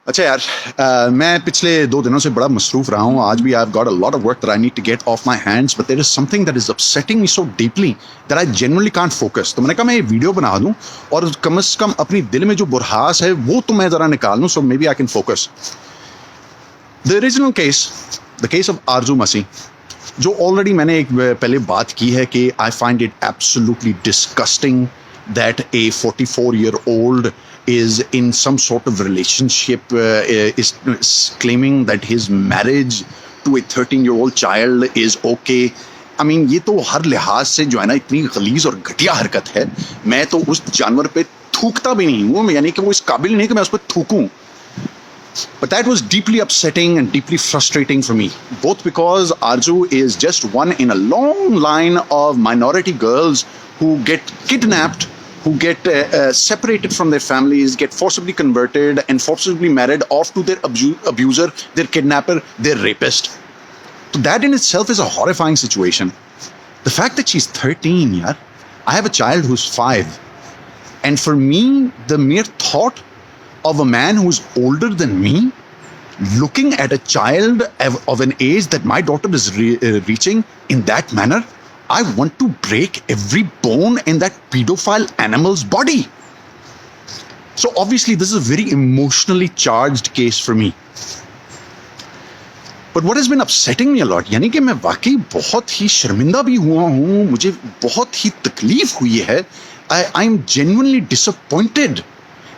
अच्छा यार, मैं पिछले 2 दिनों से बड़ा मसरूफ रहा हूँ. आज भी I have got a lot of work that I need to get off my hands, but there is something that is upsetting me so deeply that I genuinely can't focus. तो मैंने कहा मैं ये वीडियो बना दूं और कम से कम अपनी दिल में जो बुरहास है वो तो मैं ज़रा निकाल लूँ, so maybe I can focus. The original case, the case of Arzoo Masih, जो ऑलरेडी मैंने एक पहले बात की है कि I find it absolutely disgusting that a 44-year-old is in some sort of relationship, is claiming that his marriage to a 13-year-old child is okay. I mean, ये तो हर लिहाज से जो है ना इतनी गलीज और घटिया हरकत है. मैं तो उस जानवर पे थूकता भी नहीं हूँ, यानी कि वो इस काबिल नहीं कि मैं उस पर थूकूं. But that was deeply upsetting and deeply frustrating for me, both because Arju is just one in a long line of minority girls who get kidnapped, who get separated from their families, get forcibly converted and forcibly married off to their abuser, their kidnapper, their rapist. So that in itself is a horrifying situation. The fact that she's 13, yaar, I have a child who's 5. And for me, the mere thought of a man who's older than me looking at a child of an age that my daughter is reaching in that manner, I want to break every bone in that pedophile animal's body. So obviously this is a very emotionally charged case for me. But what has been upsetting me a lot, यानी कि मैं वाकई बहुत ही शर्मिंदा भी हुआ हूँ, मुझे बहुत ही तकलीफ हुई है. I'm genuinely disappointed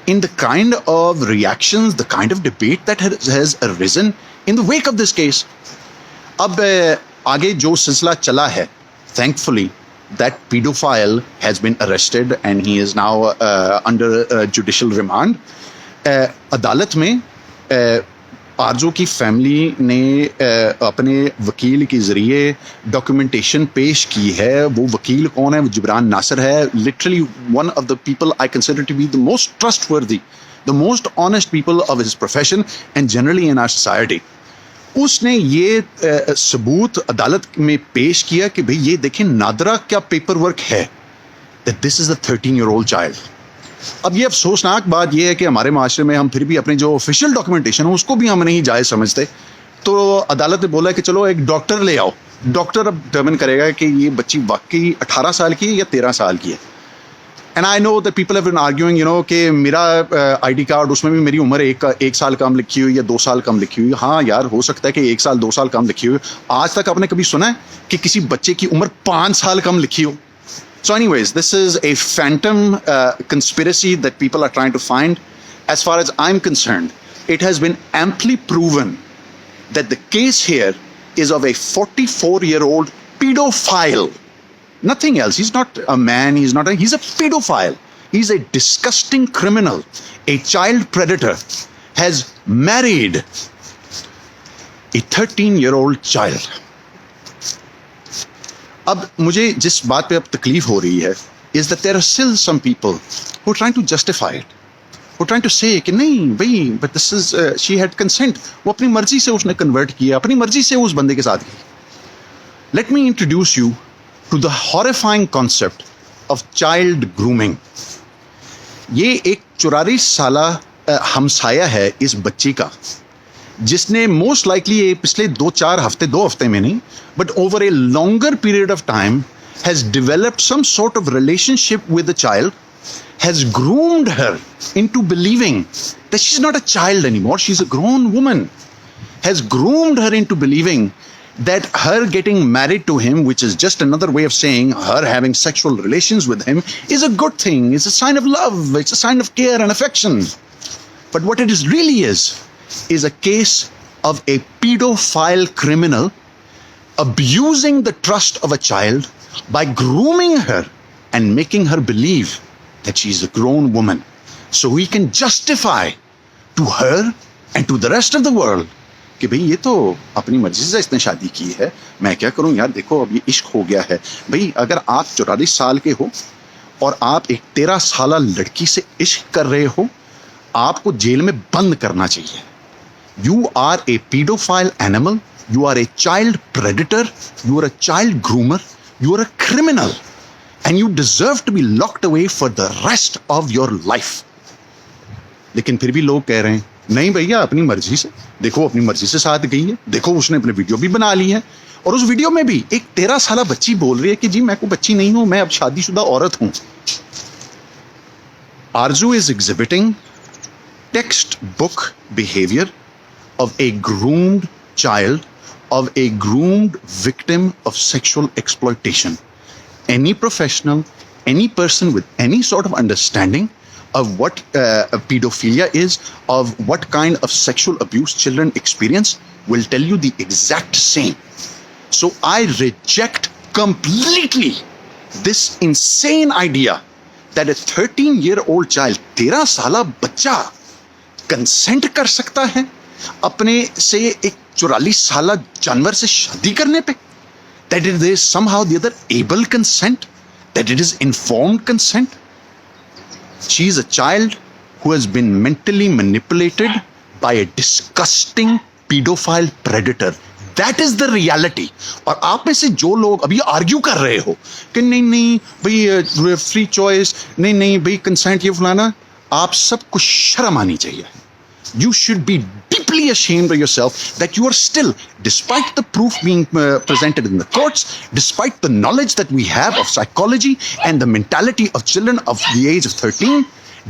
in the kind of reactions, the kind of debate that has arisen in the wake of this case. अब आगे जो सिलसिला चला है, thankfully that pedophile has been arrested and he is now under judicial remand. अदालत में आरजू की family ने अपने वकील के ज़रिए डॉक्यूमेंटेशन पेश की है. वो वकील कौन है? वो जिब्रान नासिर है. Literally one of the people I consider to be the most trustworthy, the most honest people of his profession and generally in our society. उसने ये सबूत अदालत में पेश किया कि भाई ये देखें नादरा क्या पेपर वर्क है, that this is a 13-year-old child. अब ये अफसोसनाक बात ये है कि हमारे माशरे में हम फिर भी अपने जो ऑफिशियल डॉक्यूमेंटेशन है उसको भी हम नहीं जायज़ समझते. तो अदालत ने बोला कि चलो एक डॉक्टर ले आओ. डॉक्टर अब डिटर्मिन करेगा कि ये बच्ची वाकई 18 साल की है या 13 साल की है. And I know that people have been arguing, you know, कि मेरा आईडी कार्ड एक मेरी उम्र एक साल कम लिखी हुई या 2 साल कम लिखी हुई. हाँ यार, हो सकता है कि 1 साल 2 साल कम लिखी हुई. आज तक आपने कभी सुना है कि किसी बच्चे की उम्र 5 साल कम लिखी हो? So anyways, this is a phantom conspiracy that people are trying to find. As far as I'm concerned, it has been amply proven that the case here is of a 44-year-old pedophile. Nothing else. He's not a man, he's a pedophile. He's a disgusting criminal. A child predator has married a 13-year-old child. अब मुझे जिस बात पे अब तकलीफ हो रही है is that there are still some people who are trying to justify it, who are trying to say कि नहीं भाई, but this is she had consent. वो अपनी मर्जी से उसने कन्वर्ट किया, अपनी मर्जी से उस बंदे के साथ की. Let me introduce you to the horrifying concept of child grooming. ये एक 44 साला हमसाया है इस बच्ची का, जिसने मोस्ट लाइकली ये पिछले 2 हफ्ते में नहीं, but over a longer period of time has developed some sort of relationship with the child, has groomed her into believing that she is not a child anymore, she is a grown woman, has groomed her into believing that her getting married to him, which is just another way of saying her having sexual relations with him, is a good thing, it's a sign of love, it's a sign of care and affection. But what it really is a case of a pedophile criminal abusing the trust of a child by grooming her and making her believe that she is a grown woman, so he can justify to her and to the rest of the world कि भाई ये तो अपनी मर्जी से इसने शादी की है, मैं क्या करूं यार, देखो अब ये इश्क हो गया है. भाई अगर आप 44 साल के हो और आप एक 13 साला लड़की से इश्क कर रहे हो, आपको जेल में बंद करना चाहिए. You are a pedophile animal, you are a child predator, you are a child groomer, you are a criminal, and you deserve to be locked away for the rest of your life. लेकिन फिर भी लोग कह रहे हैं नहीं भैया, अपनी मर्जी से, देखो अपनी मर्जी से साथ गई है, देखो उसने अपने वीडियो भी बना ली है, और उस वीडियो में भी एक 13 साल बच्ची बोल रही है कि जी मैं कोई बच्ची नहीं हूं, मैं अब शादीशुदा औरत हूं। आरजू is exhibiting text book behaviour of a groomed child, of a groomed victim of sexual exploitation. Any professional, any person with any sort of understanding of what pedophilia is, of what kind of sexual abuse children experience, will tell you the exact same. So I reject completely this insane idea that a 13-year-old child, 13 साला बच्चा consent कर सकता है अपने से एक 44 साल जानवर से शादी करने पे, that it is somehow the other able consent, that it is informed consent. She is a child who has been mentally manipulated by a disgusting pedophile predator. That is the reality. और आप में से जो लोग अभी argue कर रहे हो कि नहीं नहीं भाई फ्री चॉइस, नहीं नहीं भाई कंसेंट, ये फलाना, आप सबको शर्म आनी चाहिए. You should be deeply ashamed of yourself that you are still, despite the proof being presented in the courts, despite the knowledge that we have of psychology and the mentality of children of the age of 13,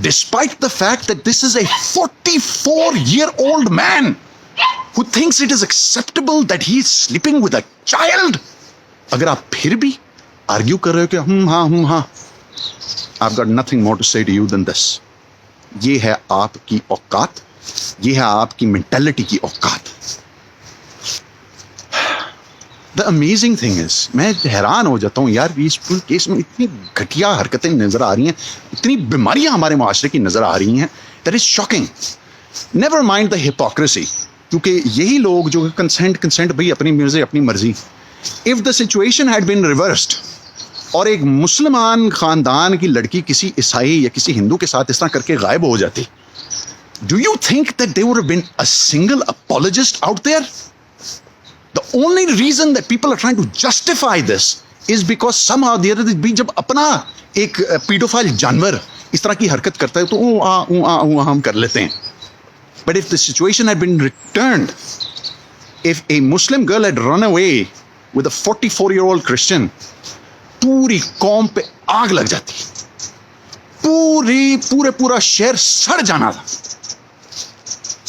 despite the fact that this is a 44-year-old man who thinks it is acceptable that he is sleeping with a child. अगर आप फिर भी argue कर रहे हो कि हाँ, I've got nothing more to say to you than this. ये है आपकी औकात, ये है आपकी मेंटालिटी की औकात. द अमेजिंग थिंग इज, मैं हैरान हो जाता हूँ यार, इस पूरे केस में इतनी घटिया हरकतें नजर आ रही हैं, इतनी बीमारियां हमारे माशरे की नजर आ रही हैं, that is shocking. Never mind the hypocrisy, क्योंकि यही लोग जो कंसेंट भाई अपनी मर्जी, if the situation had been reversed और एक मुसलमान खानदान की लड़की किसी ईसाई या किसी हिंदू के साथ इस तरह करके गायब हो जाती, do you think that there would have been a single apologist out there? The only reason that people are trying to justify this is because somehow the other भी जब अपना एक pedophile जानवर इस तरह की हरकत करता है तो हम कर लेते हैं. But if the situation had been returned, if a Muslim girl had run away with a 44-year-old Christian, पूरी कौम पे आग लग जाती, पूरा शहर सड़ जाना था.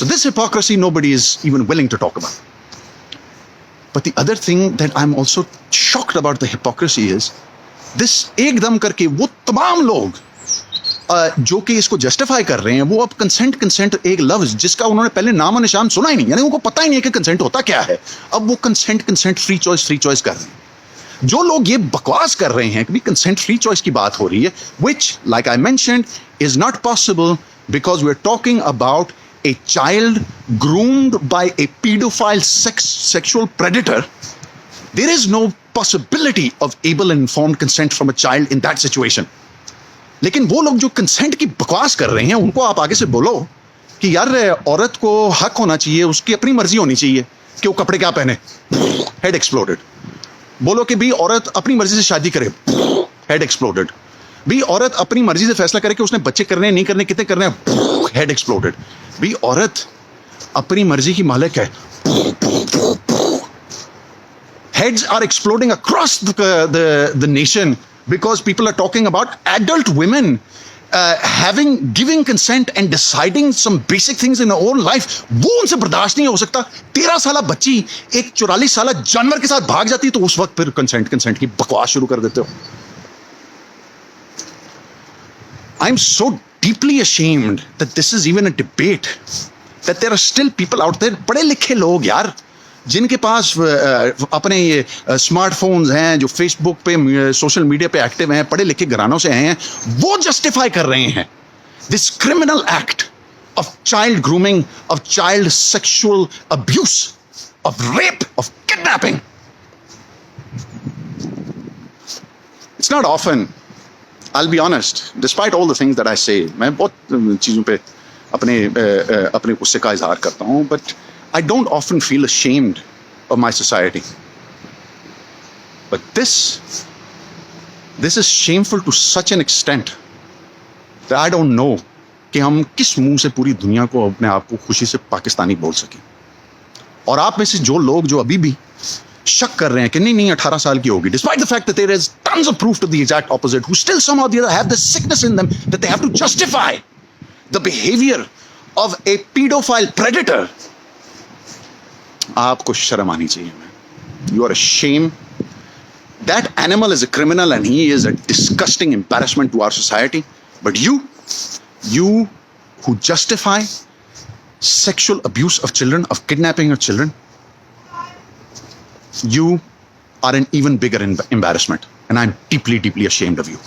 So this hypocrisy nobody is even willing to talk about. But the other thing that I'm also shocked about the hypocrisy is this, एकदम करके वो तमाम लोग जो कि इसको जस्टिफाई कर रहे हैं, वो अब कंसेंट एक लफ्ज जिसका उन्होंने पहले नाम और निशान सुना ही नहीं, यानी उनको पता ही नहीं है कि कंसेंट होता क्या है, अब वो कंसेंट फ्री चॉइस कर रहे हैं. जो लोग ये बकवास कर रहे हैं कि कंसेंट फ्री चॉइस की बात हो रही है, which like I mentioned is not possible because we're talking about a child groomed by a pedophile sexual predator. There is no possibility of able and informed consent from a child in that situation. लेकिन वो लोग जो consent की बकवास कर रहे हैं, उनको आप आगे से बोलो कि यार औरत को हक होना चाहिए, उसकी अपनी मर्जी होनी चाहिए कि वो कपड़े क्या पहने, हेड एक्सप्लोडेड. बोलो कि भी औरत अपनी मर्जी से शादी करे, हेड एक्सप्लोडेड. भी औरत अपनी मर्जी से फैसला करे कि उसने बच्चे करने नहीं करने, कितने करने, हेड एक्सप्लोडेड. भी औरत अपनी मर्जी की मालिक है, heads are exploding across the nation because people are talking about adult women giving consent and deciding some basic things in their own life. वो उनसे बर्दाश्त नहीं हो सकता. 13 साल बच्ची एक 44 साल जानवर के साथ भाग जाती, तो उस वक्त फिर कंसेंट की बकवास शुरू कर देते हो. I'm so deeply ashamed that this is even a debate, that there are still people out there, पढ़े लिखे लोग यार, जिनके पास अपने स्मार्टफोन्स हैं, जो फेसबुक पे सोशल मीडिया पे एक्टिव हैं, पढ़े लिखे घरानों से हैं, वो जस्टिफाई कर रहे हैं this criminal act of child grooming, of child sexual abuse, of rape, of kidnapping. It's not often, I'll be honest, despite all the things that I say, मैं बहुत चीज़ों पे अपने गुस्से का इजहार करता हूँ, but I don't often feel ashamed of my society. But this is shameful to such an extent that I don't know कि हम किस मुंह से पूरी दुनिया को अपने आप को खुशी से पाकिस्तानी बोल सकें। और आप में से जो लोग जो अभी भी शक कर रहे हैं कि नहीं नहीं 18 साल की होगी, despite the fact that there is tons of proof to the exact opposite, who still somehow और the other have this sickness in them that they have to justify the behaviour of a paedophile predator, आपको शर्म आनी चाहिए। Man, you are ashamed. That animal is a criminal and he is a disgusting embarrassment to our society. But you who justify sexual abuse of children, of kidnapping of children, you are an even bigger embarrassment. And I'm deeply, deeply ashamed of you.